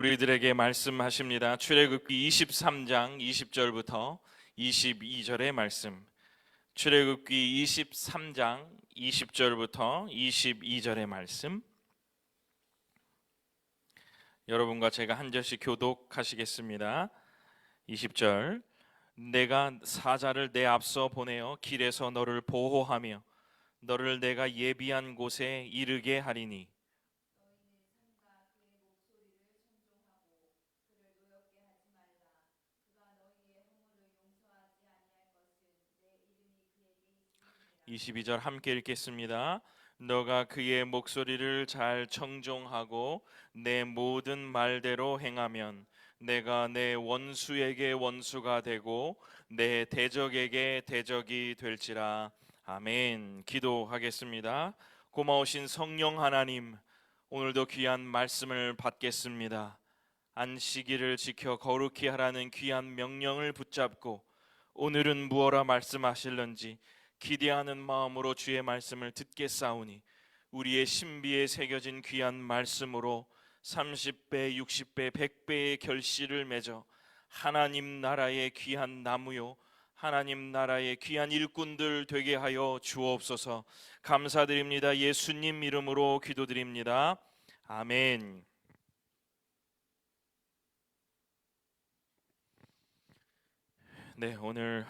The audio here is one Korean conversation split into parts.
우리들에게 말씀하십니다. 출애굽기 23장 20절부터 22절의 말씀. 출애굽기 23장 20절부터 22절의 말씀. 여러분과 제가 한 절씩 교독하시겠습니다. 20절. 내가 사자를 내 앞서 보내어 길에서 너를 보호하며 너를 내가 예비한 곳에 이르게 하리니 이 22절 함께 읽겠습니다. 너가 그의 목소리를 잘 청종하고 내 모든 말대로 행하면 내가 내 원수에게 원수가 되고 내 대적에게 대적이 될지라. 아멘. 기도하겠습니다. 고마우신 성령 하나님, 오늘도 귀한 말씀을 받겠습니다. 안식일을 지켜 거룩히 하라는 귀한 명령을 붙잡고 오늘은 무엇라 말씀하실런지 기대하는 마음으로 주의 말씀을 듣겠사오니 우리의 신비에 새겨진 귀한 말씀으로 30배, 60배, 100배의 결실을 맺어 하나님 나라의 귀한 나무요 하나님 나라의 귀한 일꾼들 되게 하여 주옵소서. 감사드립니다. 예수님 이름으로 기도드립니다. 아멘. 네, 오늘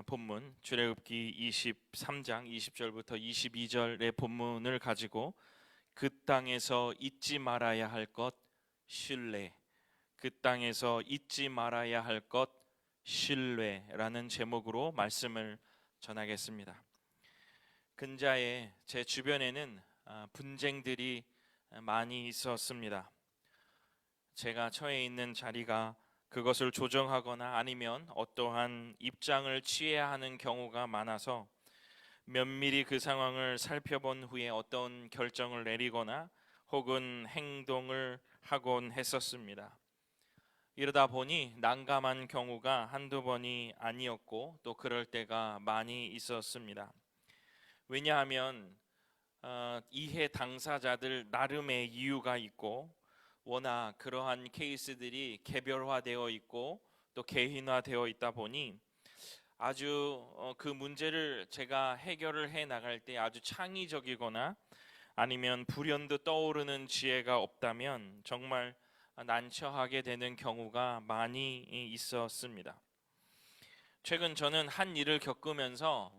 본문 출애굽기 23장 20절부터 22절의 본문을 가지고 그 땅에서 잊지 말아야 할 것 신뢰, 그 땅에서 잊지 말아야 할 것 신뢰라는 제목으로 말씀을 전하겠습니다. 근자에 제 주변에는 분쟁들이 많이 있었습니다. 제가 처해 있는 자리가 그것을 조정하거나 아니면 어떠한 입장을 취해야 하는 경우가 많아서 면밀히 그 상황을 살펴본 후에 어떤 결정을 내리거나 혹은 행동을 하곤 했었습니다. 이러다 보니 난감한 경우가 한두 번이 아니었고 또 그럴 때가 많이 있었습니다. 왜냐하면 이해 당사자들 나름의 이유가 있고 워낙 그러한 케이스들이 개별화되어 있고 또 개인화되어 있다 보니 아주 그 문제를 제가 해결을 해 나갈 때 아주 창의적이거나 아니면 불현듯 떠오르는 지혜가 없다면 정말 난처하게 되는 경우가 많이 있었습니다. 최근 저는 한 일을 겪으면서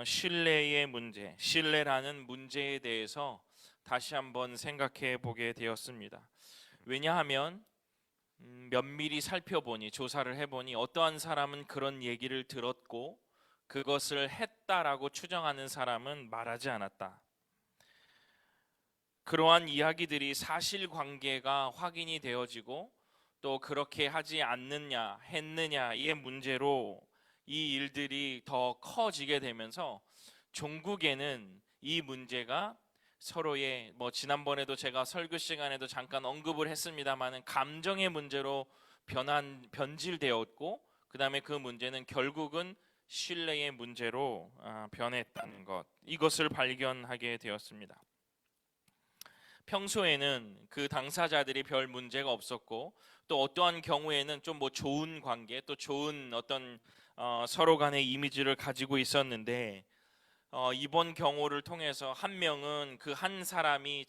신뢰의 문제, 신뢰라는 문제에 대해서 다시 한번 생각해 보게 되었습니다. 왜냐하면 면밀히 살펴보니 조사를 해보니 어떠한 사람은 그런 얘기를 들었고 그것을 했다라고 추정하는 사람은 말하지 않았다. 그러한 이야기들이 사실관계가 확인이 되어지고 또 그렇게 하지 않느냐 했느냐의 문제로 이 일들이 더 커지게 되면서 종국에는 이 문제가 서로의 지난번에도 제가 설교 시간에도 잠깐 언급을 했습니다마는 감정의 문제로 변질되었고 그 다음에 그 문제는 결국은 신뢰의 문제로 변했다는 것, 이것을 발견하게 되었습니다. 평소에는 그 당사자들이 별 문제가 없었고 또 어떠한 경우에는 좀 좋은 관계 또 좋은 어떤 서로 간의 이미지를 가지고 있었는데 이번 경우를 통해서 한 명은 그 한 사람이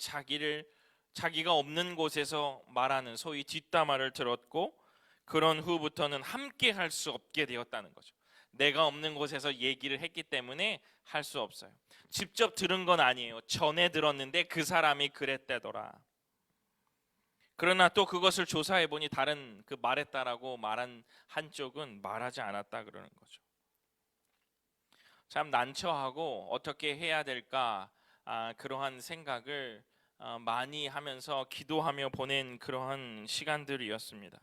자기가 없는 곳에서 말하는 소위 뒷담화를 들었고 그런 후부터는 함께 할 수 없게 되었다는 거죠. 내가 없는 곳에서 얘기를 했기 때문에 할 수 없어요. 직접 들은 건 아니에요. 전에 들었는데 그 사람이 그랬대더라. 그러나 또 그것을 조사해 보니 다른 그 말했다라고 말한 한쪽은 말하지 않았다 그러는 거죠. 참 난처하고 어떻게 해야 될까 그러한 생각을 많이 하면서 기도하며 보낸 그러한 시간들이었습니다.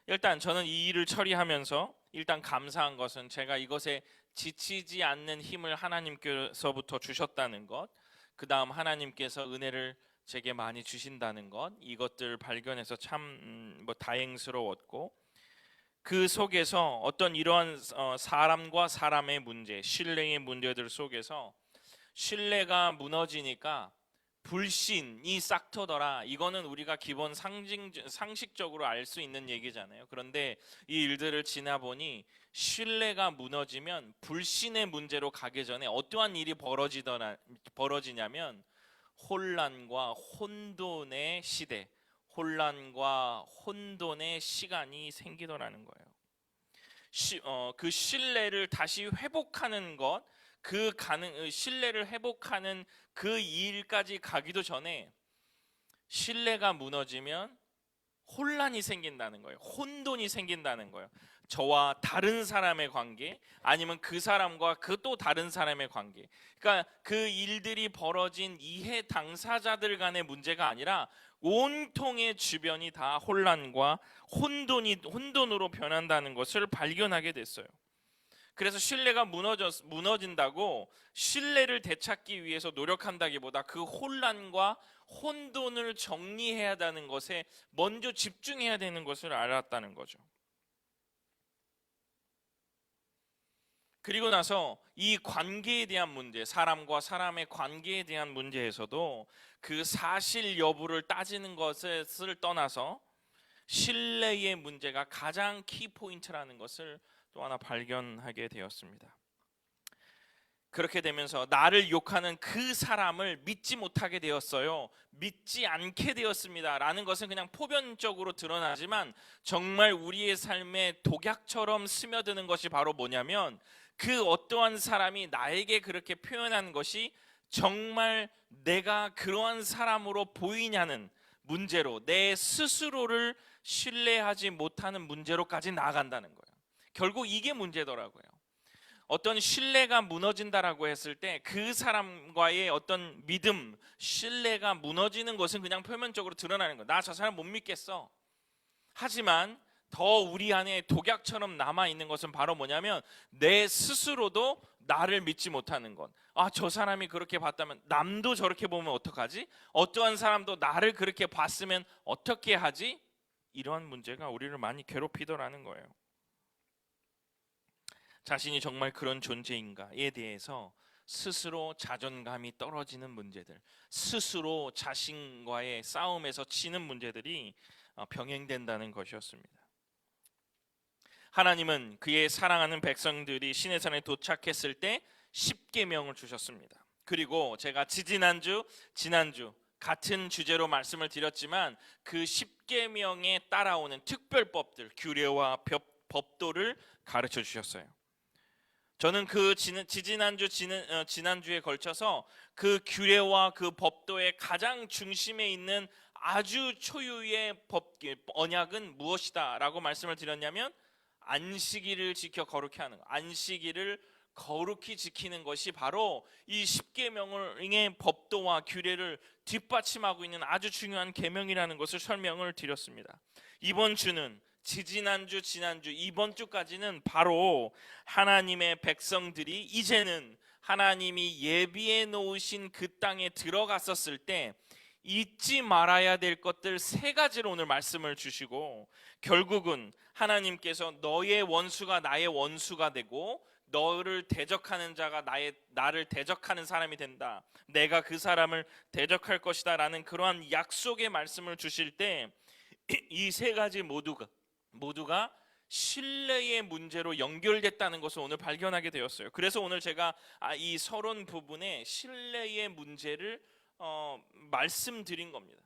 일단 저는 이 일을 처리하면서 일단 감사한 것은 제가 이것에 지치지 않는 힘을 하나님께서부터 주셨다는 것, 그 다음 하나님께서 은혜를 제게 많이 주신다는 것, 이것들 발견해서 참 다행스러웠고 그 속에서 어떤 이러한 사람과 사람의 문제, 신뢰의 문제들 속에서 신뢰가 무너지니까 불신이 싹터더라. 이거는 우리가 기본 상식적으로 알 수 있는 얘기잖아요. 그런데 이 일들을 지나보니 신뢰가 무너지면 불신의 문제로 가기 전에 어떠한 일이 벌어지냐면 혼란과 혼돈의 시대, 혼란과 혼돈의 시간이 생기더라는 거예요. 그 신뢰를 다시 회복하는 것, 신뢰를 회복하는 그 일까지 가기도 전에 신뢰가 무너지면 혼란이 생긴다는 거예요. 혼돈이 생긴다는 거예요. 저와 다른 사람의 관계, 아니면 그 사람과 그 또 다른 사람의 관계. 그러니까 그 일들이 벌어진 이해 당사자들 간의 문제가 아니라 온통의 주변이 다 혼란과 혼돈으로 변한다는 것을 발견하게 됐어요. 그래서 신뢰가 무너진다고 신뢰를 되찾기 위해서 노력한다기보다 그 혼란과 혼돈을 정리해야 하는 것에 먼저 집중해야 되는 것을 알았다는 거죠. 그리고 나서 이 관계에 대한 문제, 사람과 사람의 관계에 대한 문제에서도 그 사실 여부를 따지는 것을 떠나서 신뢰의 문제가 가장 키포인트라는 것을 또 하나 발견하게 되었습니다. 그렇게 되면서 나를 욕하는 그 사람을 믿지 못하게 되었어요. 믿지 않게 되었습니다. 라는 것은 그냥 포변적으로 드러나지만 정말 우리의 삶에 독약처럼 스며드는 것이 바로 뭐냐면 그 어떠한 사람이 나에게 그렇게 표현한 것이 정말 내가 그러한 사람으로 보이냐는 문제로, 내 스스로를 신뢰하지 못하는 문제로까지 나아간다는 거예요. 결국 이게 문제더라고요. 어떤 신뢰가 무너진다라고 했을 때 그 사람과의 어떤 믿음, 신뢰가 무너지는 것은 그냥 표면적으로 드러나는 거예요. 나 저 사람 못 믿겠어. 하지만 더 우리 안에 독약처럼 남아있는 것은 바로 뭐냐면 내 스스로도 나를 믿지 못하는 것. 아, 저 사람이 그렇게 봤다면 남도 저렇게 보면 어떡하지? 어떠한 사람도 나를 그렇게 봤으면 어떻게 하지? 이러한 문제가 우리를 많이 괴롭히더라는 거예요. 자신이 정말 그런 존재인가에 대해서 스스로 자존감이 떨어지는 문제들, 스스로 자신과의 싸움에서 치는 문제들이 병행된다는 것이었습니다. 하나님은 그의 사랑하는 백성들이 시내산에 도착했을 때 십계명을 주셨습니다. 그리고 제가 지난주 같은 주제로 말씀을 드렸지만 그 십계명에 따라오는 특별법들, 규례와 법도를 가르쳐 주셨어요. 저는 그 지난주에 걸쳐서 그 규례와 그 법도의 가장 중심에 있는 아주 초유의 언약은 무엇이다라고 말씀을 드렸냐면 안식일을 지켜 거룩히 하는 것, 안식일을 거룩히 지키는 것이 바로 이 십계명의 법도와 규례를 뒷받침하고 있는 아주 중요한 계명이라는 것을 설명을 드렸습니다. 이번 주는 지난주, 이번 주까지는 바로 하나님의 백성들이 이제는 하나님이 예비해 놓으신 그 땅에 들어갔었을 때 잊지 말아야 될 것들 세 가지로 오늘 말씀을 주시고, 결국은 하나님께서 너의 원수가 나의 원수가 되고 너를 대적하는 자가 나를 대적하는 사람이 된다, 내가 그 사람을 대적할 것이다 라는 그러한 약속의 말씀을 주실 때 이 세 가지 모두가 신뢰의 문제로 연결됐다는 것을 오늘 발견하게 되었어요. 그래서 오늘 제가 이 서론 부분에 신뢰의 문제를 말씀드린 겁니다.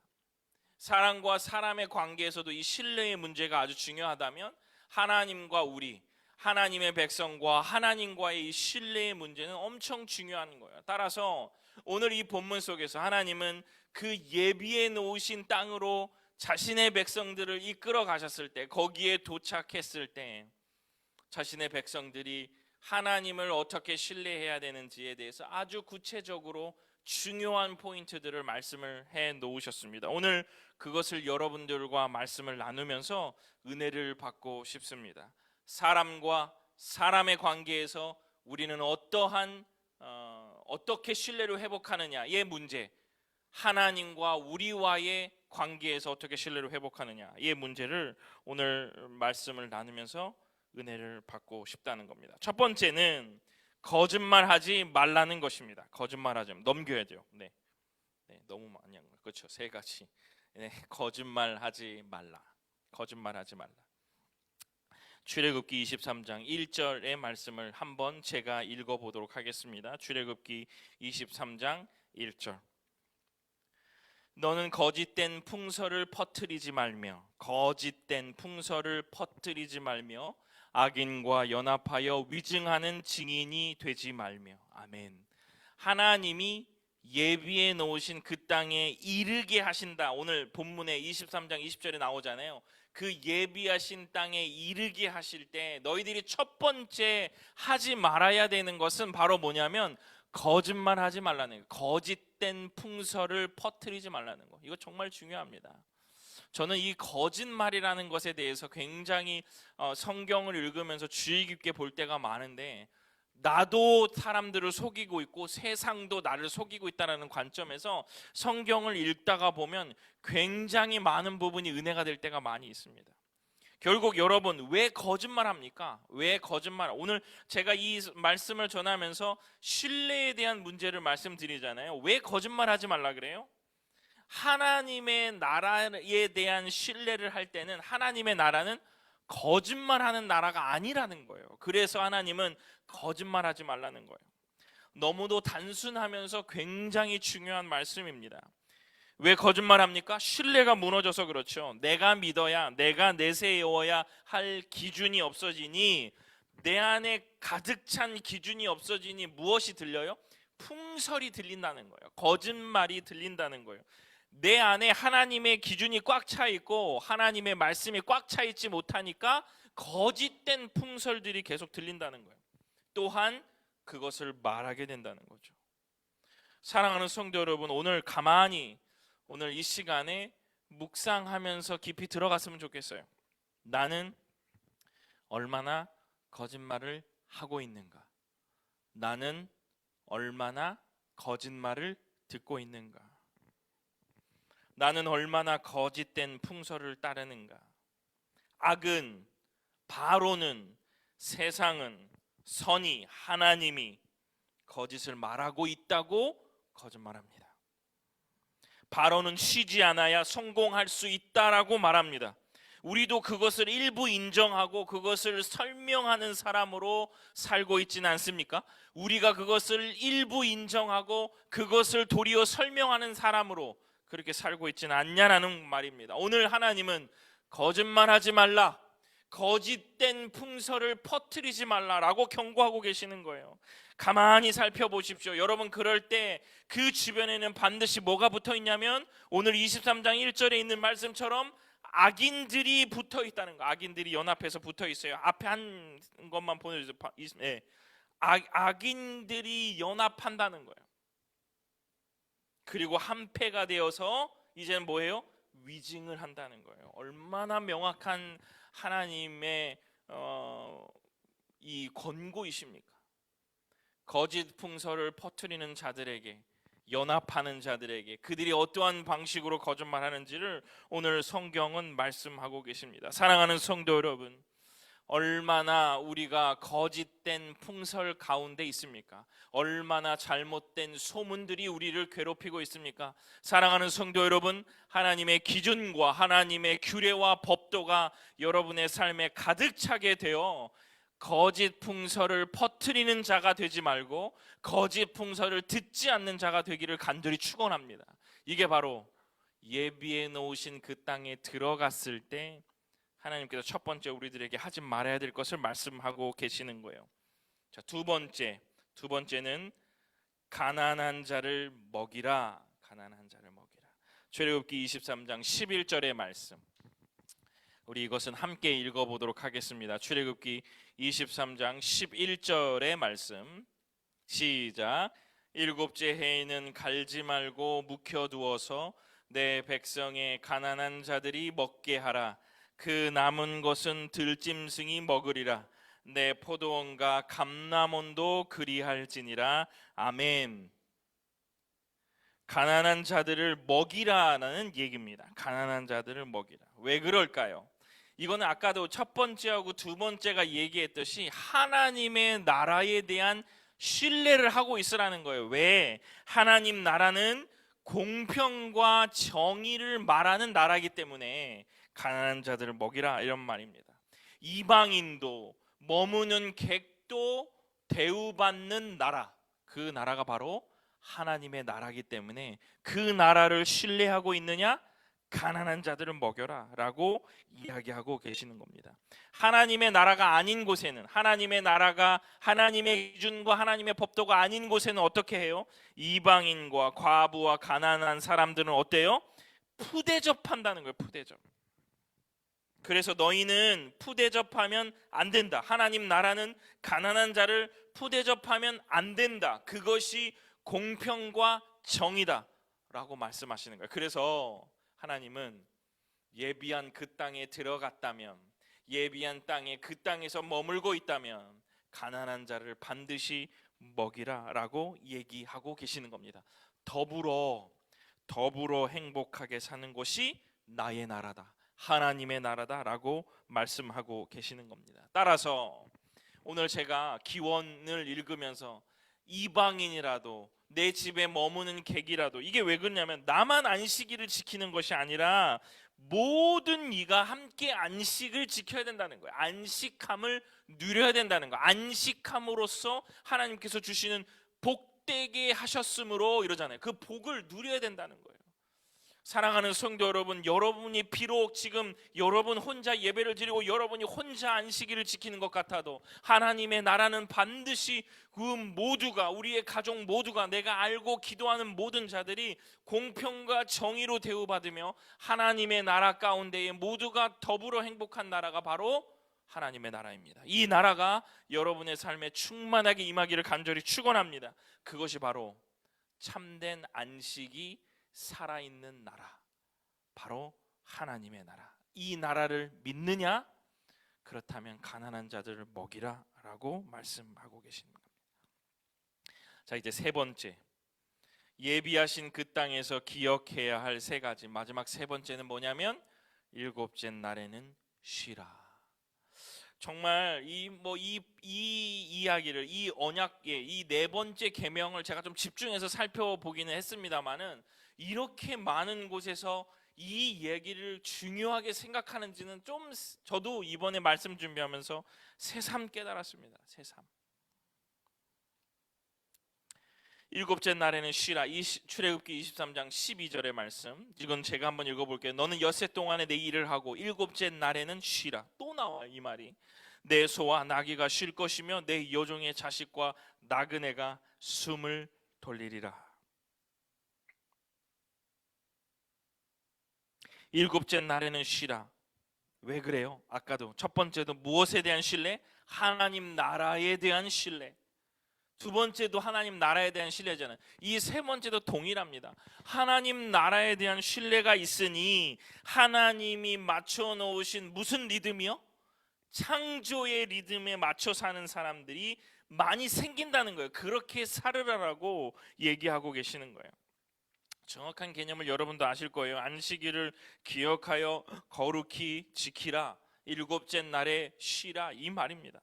사람과 사람의 관계에서도 이 신뢰의 문제가 아주 중요하다면 하나님과 우리, 하나님의 백성과 하나님과의 이 신뢰의 문제는 엄청 중요한 거예요. 따라서 오늘 이 본문 속에서 하나님은 그 예비해 놓으신 땅으로 자신의 백성들을 이끌어 가셨을 때, 거기에 도착했을 때 자신의 백성들이 하나님을 어떻게 신뢰해야 되는지에 대해서 아주 구체적으로 중요한 포인트들을 말씀을 해 놓으셨습니다. 오늘 그것을 여러분들과 말씀을 나누면서 은혜를 받고 싶습니다. 사람과 사람의 관계에서 우리는 어떻게 신뢰를 회복하느냐의 문제, 하나님과 우리와의 관계에서 어떻게 신뢰를 회복하느냐의 문제를 오늘 말씀을 나누면서 은혜를 받고 싶다는 겁니다. 첫 번째는 거짓말하지 말라는 것입니다. 거짓말하지 넘겨야 돼요. 네. 네, 너무 많이 한 거예요. 그렇죠. 세 가지. 네, 거짓말하지 말라. 거짓말하지 말라. 출애굽기 23장 1절의 말씀을 한번 제가 읽어보도록 하겠습니다. 출애굽기 23장 1절. 너는 거짓된 풍설을 퍼뜨리지 말며 거짓된 풍설을 퍼뜨리지 말며 악인과 연합하여 위증하는 증인이 되지 말며. 아멘. 하나님이 예비해 놓으신 그 땅에 이르게 하신다. 오늘 본문에 23장 20절에 나오잖아요. 그 예비하신 땅에 이르게 하실 때 너희들이 첫 번째 하지 말아야 되는 것은 바로 뭐냐면 거짓말하지 말라는 거예요. 거짓된 풍설을 퍼뜨리지 말라는 거. 이거 정말 중요합니다. 저는 이 거짓말이라는 것에 대해서 굉장히 성경을 읽으면서 주의 깊게 볼 때가 많은데, 나도 사람들을 속이고 있고 세상도 나를 속이고 있다는 관점에서 성경을 읽다가 보면 굉장히 많은 부분이 은혜가 될 때가 많이 있습니다. 결국 여러분, 왜 거짓말합니까? 왜 거짓말? 오늘 제가 이 말씀을 전하면서 신뢰에 대한 문제를 말씀드리잖아요. 왜 거짓말하지 말라 그래요? 하나님의 나라에 대한 신뢰를 할 때는 하나님의 나라는 거짓말하는 나라가 아니라는 거예요. 그래서 하나님은 거짓말하지 말라는 거예요. 너무도 단순하면서 굉장히 중요한 말씀입니다. 왜 거짓말합니까? 신뢰가 무너져서 그렇죠. 내가 믿어야, 내가 내세워야 할 기준이 없어지니, 내 안에 가득 찬 기준이 없어지니 무엇이 들려요? 풍설이 들린다는 거예요. 거짓말이 들린다는 거예요. 내 안에 하나님의 기준이 꽉 차 있고 하나님의 말씀이 꽉 차 있지 못하니까 거짓된 풍설들이 계속 들린다는 거예요. 또한 그것을 말하게 된다는 거죠. 사랑하는 성도 여러분, 오늘 가만히 오늘 이 시간에 묵상하면서 깊이 들어갔으면 좋겠어요. 나는 얼마나 거짓말을 하고 있는가? 나는 얼마나 거짓말을 듣고 있는가? 나는 얼마나 거짓된 풍설을 따르는가? 악은, 바로는, 세상은, 선이, 하나님이 거짓을 말하고 있다고 거짓말합니다. 바로는 쉬지 않아야 성공할 수 있다라고 말합니다. 우리도 그것을 일부 인정하고 그것을 설명하는 사람으로 살고 있지는 않습니까? 우리가 그것을 일부 인정하고 그것을 도리어 설명하는 사람으로 그렇게 살고 있지는 않냐라는 말입니다. 오늘 하나님은 거짓말하지 말라, 거짓된 풍설을 퍼뜨리지 말라라고 경고하고 계시는 거예요. 가만히 살펴보십시오. 여러분, 그럴 때 그 주변에는 반드시 뭐가 붙어 있냐면 오늘 23장 1절에 있는 말씀처럼 악인들이 붙어 있다는 거. 악인들이 연합해서 붙어 있어요. 앞에 한 것만 보내주세요. 네. 악인들이 연합한다는 거예요. 그리고 한패가 되어서 이제는 뭐예요? 위증을 한다는 거예요. 얼마나 명확한 하나님의 이 권고이십니까? 거짓 풍설을 퍼뜨리는 자들에게, 연합하는 자들에게 그들이 어떠한 방식으로 거짓말하는지를 오늘 성경은 말씀하고 계십니다. 사랑하는 성도 여러분, 얼마나 우리가 거짓된 풍설 가운데 있습니까? 얼마나 잘못된 소문들이 우리를 괴롭히고 있습니까? 사랑하는 성도 여러분, 하나님의 기준과 하나님의 규례와 법도가 여러분의 삶에 가득 차게 되어 거짓 풍설을 퍼뜨리는 자가 되지 말고 거짓 풍설을 듣지 않는 자가 되기를 간절히 축원합니다. 이게 바로 예비해 놓으신 그 땅에 들어갔을 때 하나님께서 첫 번째 우리들에게 하지 말아야 될 것을 말씀하고 계시는 거예요. 자, 두 번째는 가난한 자를 먹이라. 가난한 자를 먹이라. 출애굽기 23장 11절의 말씀. 우리 이것은 함께 읽어보도록 하겠습니다. 출애굽기 23장 11절의 말씀. 시작. 일곱째 해에는 갈지 말고 묵혀두어서 내 백성의 가난한 자들이 먹게 하라. 그 남은 것은 들짐승이 먹으리라. 내 포도원과 감람원도 그리할지니라. 아멘. 가난한 자들을 먹이라는 얘기입니다. 가난한 자들을 먹이라. 왜 그럴까요? 이거는 아까도 첫 번째하고 두 번째가 얘기했듯이 하나님의 나라에 대한 신뢰를 하고 있으라는 거예요. 왜? 하나님 나라는 공평과 정의를 말하는 나라이기 때문에 가난한 자들을 먹이라, 이런 말입니다. 이방인도 머무는 객도 대우받는 나라, 그 나라가 바로 하나님의 나라이기 때문에 그 나라를 신뢰하고 있느냐? 가난한 자들을 먹여라 라고 이야기하고 계시는 겁니다. 하나님의 나라가 아닌 곳에는, 하나님의 나라가 하나님의 기준과 하나님의 법도가 아닌 곳에는 어떻게 해요? 이방인과 과부와 가난한 사람들은 어때요? 푸대접한다는 거예요. 푸대접. 그래서 너희는 푸대접하면 안 된다. 하나님 나라는 가난한 자를 푸대접하면 안 된다. 그것이 공평과 정의다 라고 말씀하시는 거예요. 그래서 하나님은 예비한 그 땅에 들어갔다면, 예비한 땅에 그 땅에서 머물고 있다면 가난한 자를 반드시 먹이라 라고 얘기하고 계시는 겁니다. 더불어 행복하게 사는 곳이 나의 나라다, 하나님의 나라다 라고 말씀하고 계시는 겁니다. 따라서 오늘 제가 기원을 읽으면서 이방인이라도 내 집에 머무는 객이라도, 이게 왜 그러냐면 나만 안식일을 지키는 것이 아니라 모든 이가 함께 안식을 지켜야 된다는 거예요. 안식함을 누려야 된다는 거예요. 안식함으로써 하나님께서 주시는 복되게 하셨으므로 이러잖아요. 그 복을 누려야 된다는 거예요. 사랑하는 성도 여러분, 여러분이 비록 지금 여러분 혼자 예배를 드리고 여러분이 혼자 안식일을 지키는 것 같아도 하나님의 나라는 반드시 그 모두가, 우리의 가족 모두가, 내가 알고 기도하는 모든 자들이 공평과 정의로 대우받으며 하나님의 나라 가운데에 모두가 더불어 행복한 나라가 바로 하나님의 나라입니다. 이 나라가 여러분의 삶에 충만하게 임하기를 간절히 축원합니다. 그것이 바로 참된 안식이 살아있는 나라, 바로 하나님의 나라. 이 나라를 믿느냐? 그렇다면 가난한 자들을 먹이라 라고 말씀하고 계시는 겁니다. 자, 이제 세 번째, 예비하신 그 땅에서 기억해야 할 세 가지, 마지막 세 번째는 뭐냐면 일곱째 날에는 쉬라. 정말 이 이야기를, 이 언약의 이 네 번째 계명을 제가 좀 집중해서 살펴보기는 했습니다만은, 이렇게 많은 곳에서 이 얘기를 중요하게 생각하는지는 좀 저도 이번에 말씀 준비하면서 새삼 깨달았습니다. 새삼. 일곱째 날에는 쉬라. 출애굽기 23장 12절의 말씀, 이건 제가 한번 읽어볼게요. 너는 엿새 동안에 내 일을 하고 일곱째 날에는 쉬라. 또 나와요 이 말이. 내 소와 나귀가 쉴 것이며 내 여종의 자식과 나그네가 숨을 돌리리라. 일곱째 날에는 쉬라. 왜 그래요? 아까도 첫 번째도 무엇에 대한 신뢰? 하나님 나라에 대한 신뢰. 두 번째도 하나님 나라에 대한 신뢰잖아요. 이 세 번째도 동일합니다. 하나님 나라에 대한 신뢰가 있으니 하나님이 맞춰 놓으신 무슨 리듬이요? 창조의 리듬에 맞춰 사는 사람들이 많이 생긴다는 거예요. 그렇게 살으라라고 얘기하고 계시는 거예요. 정확한 개념을 여러분도 아실 거예요. 안식일을 기억하여 거룩히 지키라, 일곱째 날에 쉬라, 이 말입니다.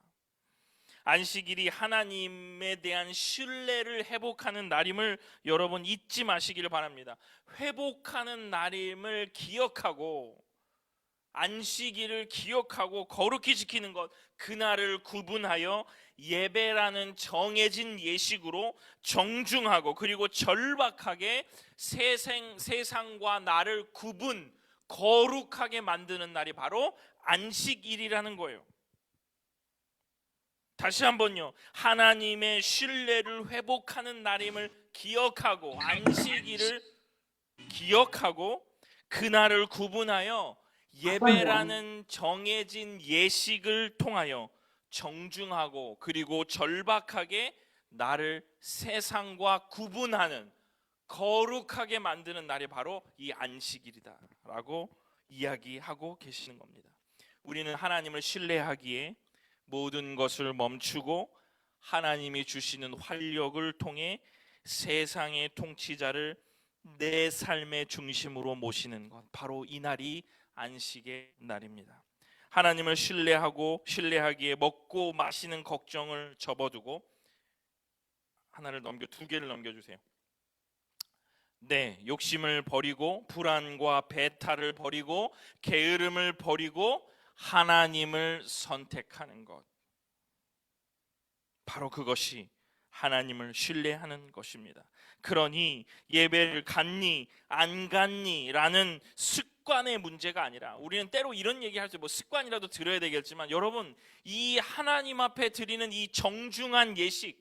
안식일이 하나님에 대한 신뢰를 회복하는 날임을 여러분 잊지 마시기를 바랍니다. 회복하는 날임을 기억하고 안식일을 기억하고 거룩히 지키는 것, 그날을 구분하여 예배라는 정해진 예식으로 정중하고 그리고 절박하게 세상과 나를 거룩하게 만드는 날이 바로 안식일이라는 거예요. 다시 한번요, 하나님의 신뢰를 회복하는 날임을 기억하고 안식일을 기억하고 그날을 구분하여 예배라는 정해진 예식을 통하여 정중하고 그리고 절박하게 나를 세상과 구분하는, 거룩하게 만드는 날이 바로 이 안식일이다 라고 이야기하고 계시는 겁니다. 우리는 하나님을 신뢰하기에 모든 것을 멈추고 하나님이 주시는 활력을 통해 세상의 통치자를 내 삶의 중심으로 모시는 것, 바로 이 날이 안식의 날입니다. 하나님을 신뢰하기에 먹고 마시는 걱정을 접어두고 두 개를 넘겨주세요. 네, 욕심을 버리고 불안과 배탈을 버리고 게으름을 버리고 하나님을 선택하는 것. 바로 그것이 하나님을 신뢰하는 것입니다. 그러니 예배를 갔니 안 갔니 라는 습관의 문제가 아니라, 우리는 때로 이런 얘기할 때 뭐 습관이라도 들어야 되겠지만, 여러분, 이 하나님 앞에 드리는 이 정중한 예식,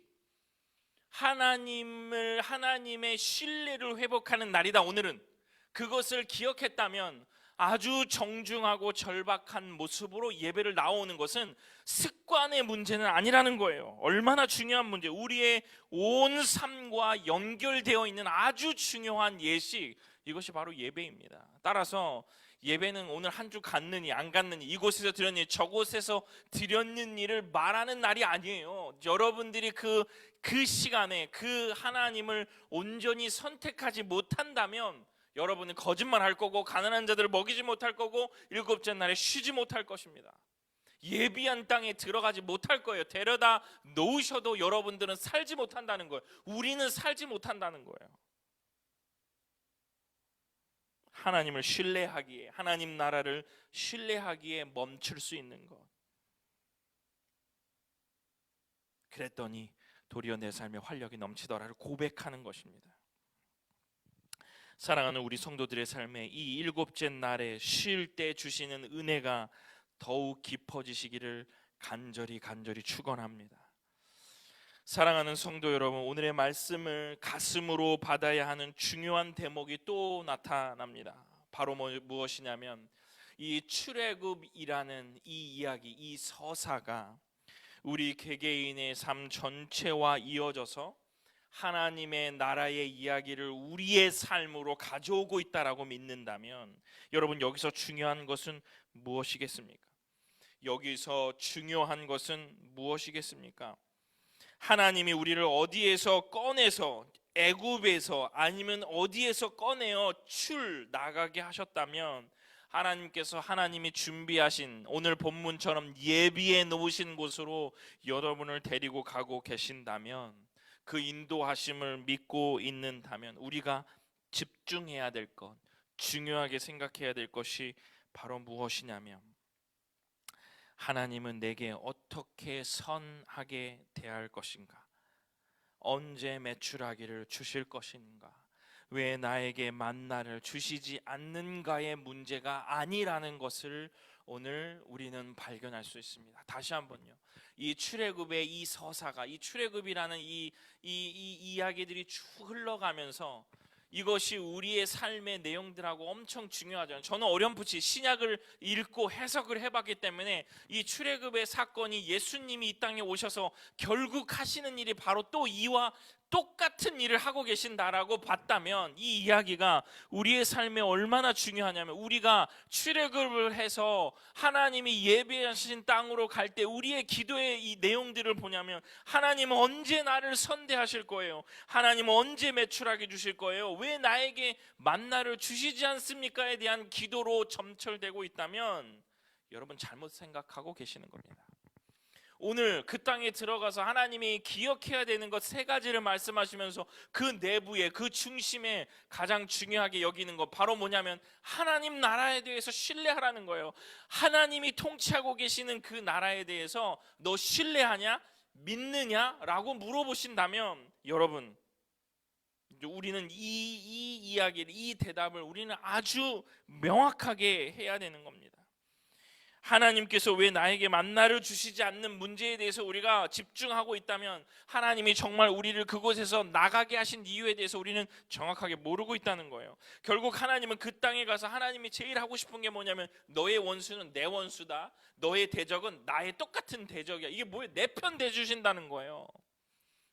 하나님의 신뢰를 회복하는 날이다. 오늘은 그것을 기억했다면 아주 정중하고 절박한 모습으로 예배를 나오는 것은 습관의 문제는 아니라는 거예요. 얼마나 중요한 문제, 우리의 온 삶과 연결되어 있는 아주 중요한 예식, 이것이 바로 예배입니다. 따라서 예배는 오늘 한 주 갔느니 안 갔느니, 이곳에서 드렸느니 저곳에서 드렸느니를 말하는 날이 아니에요. 여러분들이 그 시간에 그 하나님을 온전히 선택하지 못한다면 여러분은 거짓말할 거고, 가난한 자들을 먹이지 못할 거고, 일곱째 날에 쉬지 못할 것입니다. 예비한 땅에 들어가지 못할 거예요. 데려다 놓으셔도 여러분들은 살지 못한다는 거예요. 우리는 살지 못한다는 거예요. 하나님을 신뢰하기에, 하나님 나라를 신뢰하기에 멈출 수 있는 것. 그랬더니 도리어 내 삶에 활력이 넘치더라를 고백하는 것입니다. 사랑하는 우리 성도들의 삶에 이 일곱째 날에 쉴 때 주시는 은혜가 더욱 깊어지시기를 간절히 축원합니다. 사랑하는 성도 여러분, 오늘의 말씀을 가슴으로 받아야 하는 중요한 대목이 또 나타납니다. 바로 무엇이냐면, 이 출애굽이라는 이 이야기, 이 서사가 우리 개개인의 삶 전체와 이어져서 하나님의 나라의 이야기를 우리의 삶으로 가져오고 있다라고 믿는다면, 여러분, 여기서 중요한 것은 무엇이겠습니까? 여기서 중요한 것은 무엇이겠습니까? 하나님이 우리를 어디에서 꺼내서, 애굽에서 아니면 어디에서 꺼내어 나가게 하셨다면, 하나님께서 하나님이 준비하신 오늘 본문처럼 예비해 놓으신 곳으로 여러분을 데리고 가고 계신다면, 그 인도하심을 믿고 있는다면 우리가 집중해야 될 것, 중요하게 생각해야 될 것이 바로 무엇이냐면, 하나님은 내게 어떻게 선하게 대할 것인가? 언제 매출하기를 주실 것인가? 왜 나에게 만나를 주시지 않는가의 문제가 아니라는 것을 오늘 우리는 발견할 수 있습니다. 다시 한번요, 이 출애굽의 이 서사가, 이 출애굽이라는 이 이야기들이 쭉 흘러가면서 이것이 우리의 삶의 내용들하고 엄청 중요하잖아요. 저는 어렴풋이 신약을 읽고 해석을 해봤기 때문에 이 출애굽의 사건이 예수님이 이 땅에 오셔서 결국 하시는 일이 바로 또 이와 똑같은 일을 하고 계신다라고 봤다면, 이 이야기가 우리의 삶에 얼마나 중요하냐면, 우리가 출애굽을 해서 하나님이 예배하신 땅으로 갈 때 우리의 기도의 이 내용들을 보냐면, 하나님은 언제 나를 선대하실 거예요? 하나님은 언제 매출하게 주실 거예요? 왜 나에게 만나를 주시지 않습니까에 대한 기도로 점철되고 있다면, 여러분 잘못 생각하고 계시는 겁니다. 오늘 그 땅에 들어가서 하나님이 기억해야 되는 것 세 가지를 말씀하시면서 그 내부에, 그 중심에 가장 중요하게 여기는 것, 바로 뭐냐면 하나님 나라에 대해서 신뢰하라는 거예요. 하나님이 통치하고 계시는 그 나라에 대해서 너 신뢰하냐? 믿느냐라고 물어보신다면, 여러분, 우리는 이 이야기를, 이 대답을 우리는 아주 명확하게 해야 되는 겁니다. 하나님께서 왜 나에게 만나를 주시지 않는 문제에 대해서 우리가 집중하고 있다면, 하나님이 정말 우리를 그곳에서 나가게 하신 이유에 대해서 우리는 정확하게 모르고 있다는 거예요. 결국 하나님은 그 땅에 가서 하나님이 제일 하고 싶은 게 뭐냐면, 너의 원수는 내 원수다, 너의 대적은 나의 똑같은 대적이야. 이게 뭐예요? 내 편 돼주신다는 거예요.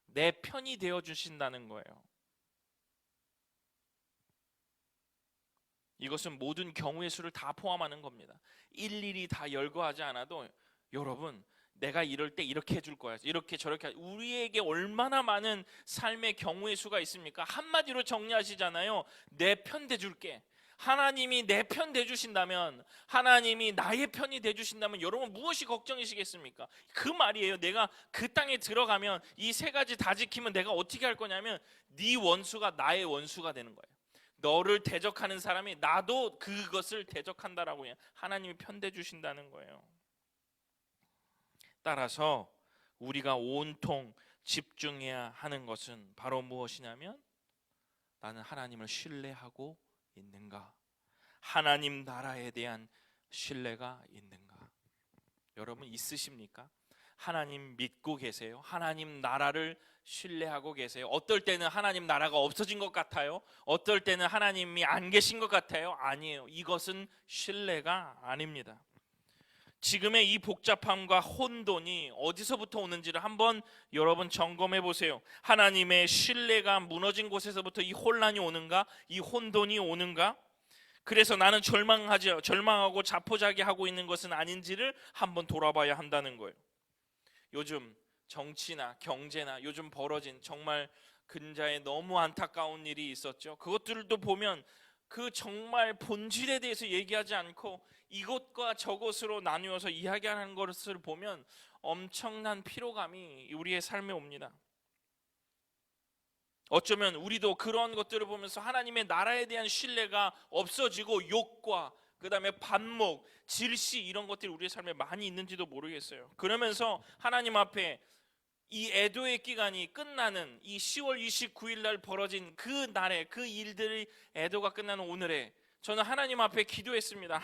내 편이 되어주신다는 거예요. 이것은 모든 경우의 수를 다 포함하는 겁니다. 일일이 다 열거하지 않아도, 여러분, 내가 이럴 때 이렇게 해줄 거야, 이렇게 저렇게. 우리에게 얼마나 많은 삶의 경우의 수가 있습니까? 한마디로 정리하시잖아요. 내 편 돼줄게. 하나님이 내 편 돼주신다면, 하나님이 나의 편이 돼주신다면, 여러분 무엇이 걱정이시겠습니까? 그 말이에요. 내가 그 땅에 들어가면 이 세 가지 다 지키면 내가 어떻게 할 거냐면, 네 원수가 나의 원수가 되는 거예요. 너를 대적하는 사람이 나도 그것을 대적한다라고 하나님이 편대 주신다는 거예요. 따라서 우리가 온통 집중해야 하는 것은 바로 무엇이냐면, 나는 하나님을 신뢰하고 있는가? 하나님 나라에 대한 신뢰가 있는가? 여러분 있으십니까? 하나님 믿고 계세요? 하나님 나라를 신뢰하고 계세요? 어떨 때는 하나님 나라가 없어진 것 같아요. 어떨 때는 하나님이 안 계신 것 같아요. 아니에요. 이것은 신뢰가 아닙니다. 지금의 이 복잡함과 혼돈이 어디서부터 오는지를 한번 여러분 점검해 보세요. 하나님의 신뢰가 무너진 곳에서부터 이 혼란이 오는가? 이 혼돈이 오는가? 그래서 나는 절망하고 자포자기하고 있는 것은 아닌지를 한번 돌아봐야 한다는 거예요. 요즘 정치나 경제나 요즘 벌어진 정말 근자에 너무 안타까운 일이 있었죠. 그것들도 보면 그 정말 본질에 대해서 얘기하지 않고 이것과 저것으로 나누어서 이야기하는 것을 보면 엄청난 피로감이 우리의 삶에 옵니다. 어쩌면 우리도 그런 것들을 보면서 하나님의 나라에 대한 신뢰가 없어지고 욕과 그 다음에 반목, 질시 이런 것들이 우리의 삶에 많이 있는지도 모르겠어요. 그러면서 하나님 앞에 이 애도의 기간이 끝나는 이 10월 29일 날 벌어진 그 날에 그 일들의 애도가 끝나는 오늘에 저는 하나님 앞에 기도했습니다.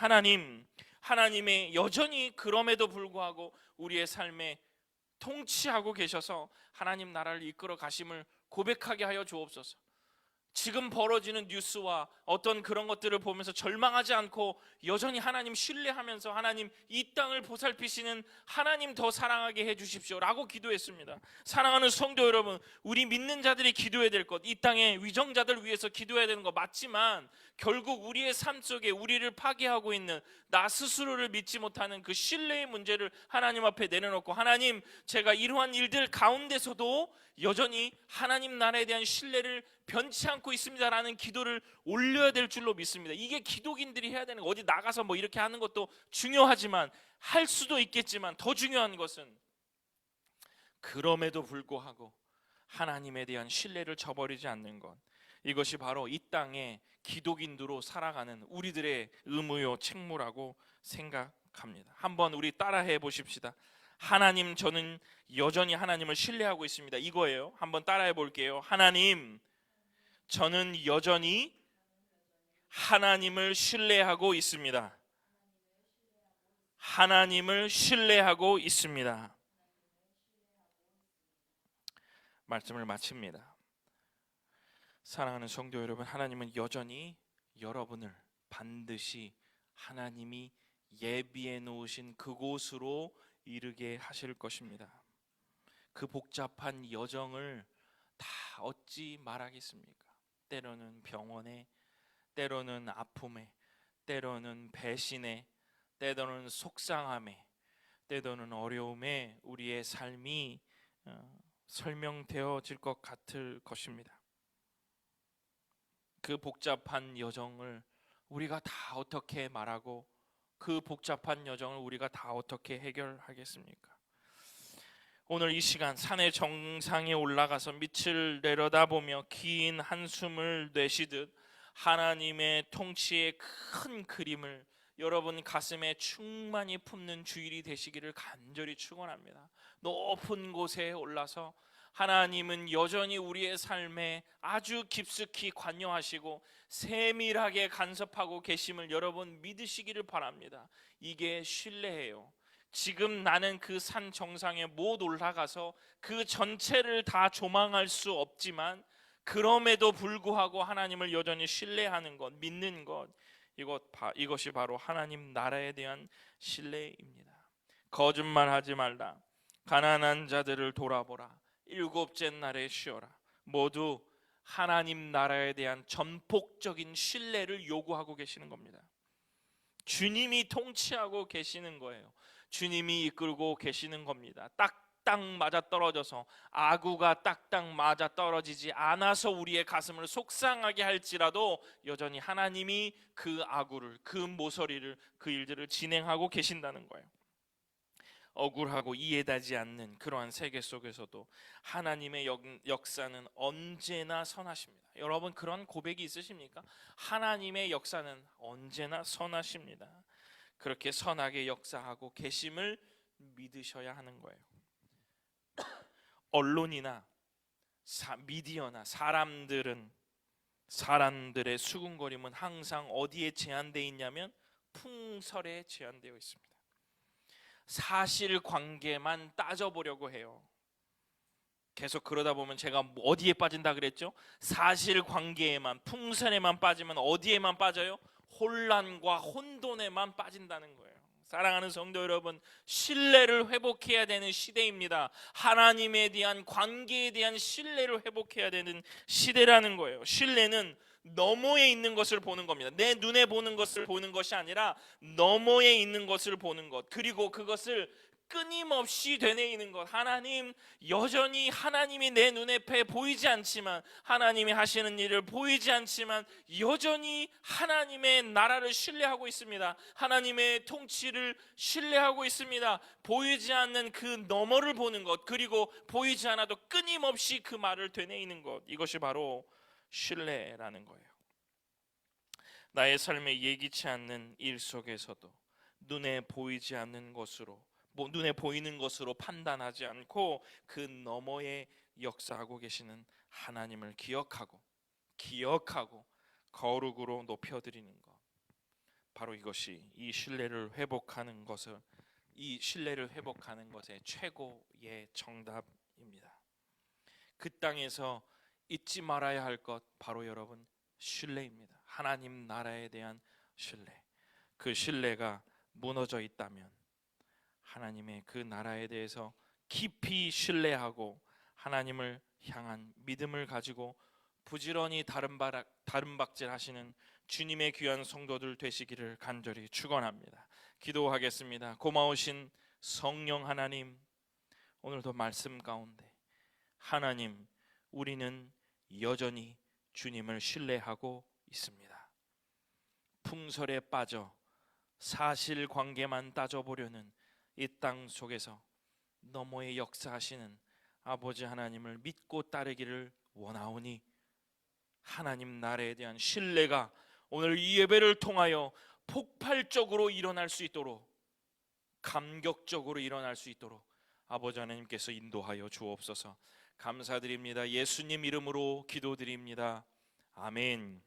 하나님의 여전히 그럼에도 불구하고 우리의 삶에 통치하고 계셔서 하나님 나라를 이끌어 가심을 고백하게 하여 주옵소서. 지금 벌어지는 뉴스와 어떤 그런 것들을 보면서 절망하지 않고 여전히 하나님 신뢰하면서 하나님 이 땅을 보살피시는 하나님 더 사랑하게 해주십시오 라고 기도했습니다. 사랑하는 성도 여러분, 우리 믿는 자들이 기도해야 될 것, 이 땅의 위정자들 위해서 기도해야 되는 거 맞지만 결국 우리의 삶 속에 우리를 파괴하고 있는 나 스스로를 믿지 못하는 그 신뢰의 문제를 하나님 앞에 내려놓고, 하나님 제가 이러한 일들 가운데서도 여전히 하나님 나라에 대한 신뢰를 변치 않고 있습니다라는 기도를 올려야 될 줄로 믿습니다. 이게 기독인들이 해야 되는 거. 어디 나가서 뭐 이렇게 하는 것도 중요하지만, 할 수도 있겠지만 더 중요한 것은 그럼에도 불구하고 하나님에 대한 신뢰를 저버리지 않는 것, 이것이 바로 이 땅에 기독인으로 살아가는 우리들의 의무요 책무라고 생각합니다. 한번 우리 따라해 보십시다. 하나님, 저는 여전히 하나님을 신뢰하고 있습니다. 이거예요. 한번 따라해 볼게요. 하나님, 저는 여전히 하나님을 신뢰하고 있습니다. 하나님을 신뢰하고 있습니다. 말씀을 마칩니다. 사랑하는 성도 여러분, 하나님은 여전히 여러분을 반드시 하나님이 예비해 놓으신 그곳으로 이르게 하실 것입니다. 그 복잡한 여정을 다 어찌 말하겠습니까? 때로는 병원에, 때로는 아픔에, 때로는 배신에, 때로는 속상함에, 때로는 어려움에 우리의 삶이 설명되어질 것 같을 것입니다. 그 복잡한 여정을 우리가 다 어떻게 말하고 그 복잡한 여정을 우리가 다 어떻게 해결하겠습니까? 오늘 이 시간 산의 정상에 올라가서 밑을 내려다보며 긴 한숨을 내쉬듯 하나님의 통치의 큰 그림을 여러분 가슴에 충만히 품는 주일이 되시기를 간절히 축원합니다. 높은 곳에 올라서 하나님은 여전히 우리의 삶에 아주 깊숙이 관여하시고 세밀하게 간섭하고 계심을 여러분 믿으시기를 바랍니다. 이게 신뢰예요. 지금 나는 그 산 정상에 못 올라가서 그 전체를 다 조망할 수 없지만 그럼에도 불구하고 하나님을 여전히 신뢰하는 것, 믿는 것, 이것이 바로 하나님 나라에 대한 신뢰입니다. 거짓말하지 말라. 가난한 자들을 돌아보라. 일곱째 날에 쉬어라. 모두 하나님 나라에 대한 전폭적인 신뢰를 요구하고 계시는 겁니다. 주님이 통치하고 계시는 거예요. 주님이 이끌고 계시는 겁니다. 딱딱 맞아떨어져서 아구가 딱딱 맞아떨어지지 않아서 우리의 가슴을 속상하게 할지라도 여전히 하나님이 그 아구를, 그 모서리를, 그 일들을 진행하고 계신다는 거예요. 억울하고 이해되지 않는 그러한 세계 속에서도 하나님의 역사는 언제나 선하십니다. 여러분 그런 고백이 있으십니까? 하나님의 역사는 언제나 선하십니다. 그렇게 선하게 역사하고 계심을 믿으셔야 하는 거예요. 언론이나 미디어나 사람들의 수군거림은 항상 어디에 제한되어 있냐면 풍설에 제한되어 있습니다. 사실관계만 따져보려고 해요. 계속 그러다 보면 제가 어디에 빠진다 그랬죠? 사실관계에만, 풍선에만 빠지면 어디에만 빠져요? 혼란과 혼돈에만 빠진다는 거예요. 사랑하는 성도 여러분, 신뢰를 회복해야 되는 시대입니다. 하나님에 대한 관계에 대한 신뢰를 회복해야 되는 시대라는 거예요. 신뢰는 너머에 있는 것을 보는 겁니다. 내 눈에 보는 것을 보는 것이 아니라 너머에 있는 것을 보는 것, 그리고 그것을 끊임없이 되뇌이는 것. 하나님, 여전히 하나님이 내 눈앞에 보이지 않지만, 하나님이 하시는 일을 보이지 않지만 여전히 하나님의 나라를 신뢰하고 있습니다. 하나님의 통치를 신뢰하고 있습니다. 보이지 않는 그 너머를 보는 것, 그리고 보이지 않아도 끊임없이 그 말을 되뇌이는 것, 이것이 바로 신뢰라는 거예요. 나의 삶에 예기치 않는 일 속에서도 눈에 보이지 않는 것으로, 눈에 보이는 것으로 판단하지 않고 그 너머에 역사하고 계시는 하나님을 기억하고 거룩으로 높여드리는 것, 바로 이것이 이 신뢰를 회복하는 것의 최고의 정답입니다. 그 땅에서 잊지 말아야 할 것, 바로 여러분 신뢰입니다. 하나님 나라에 대한 신뢰. 그 신뢰가 무너져 있다면 하나님의 그 나라에 대해서 깊이 신뢰하고 하나님을 향한 믿음을 가지고 부지런히 다름박질 하시는 주님의 귀한 성도들 되시기를 간절히 축원합니다. 기도하겠습니다. 고마우신 성령 하나님, 오늘도 말씀 가운데 하나님, 우리는 여전히 주님을 신뢰하고 있습니다. 풍설에 빠져 사실관계만 따져보려는 이 땅 속에서 너머에 역사하시는 아버지 하나님을 믿고 따르기를 원하오니, 하나님 나라에 대한 신뢰가 오늘 이 예배를 통하여 폭발적으로 일어날 수 있도록, 감격적으로 일어날 수 있도록 아버지 하나님께서 인도하여 주옵소서. 감사드립니다. 예수님 이름으로 기도드립니다. 아멘.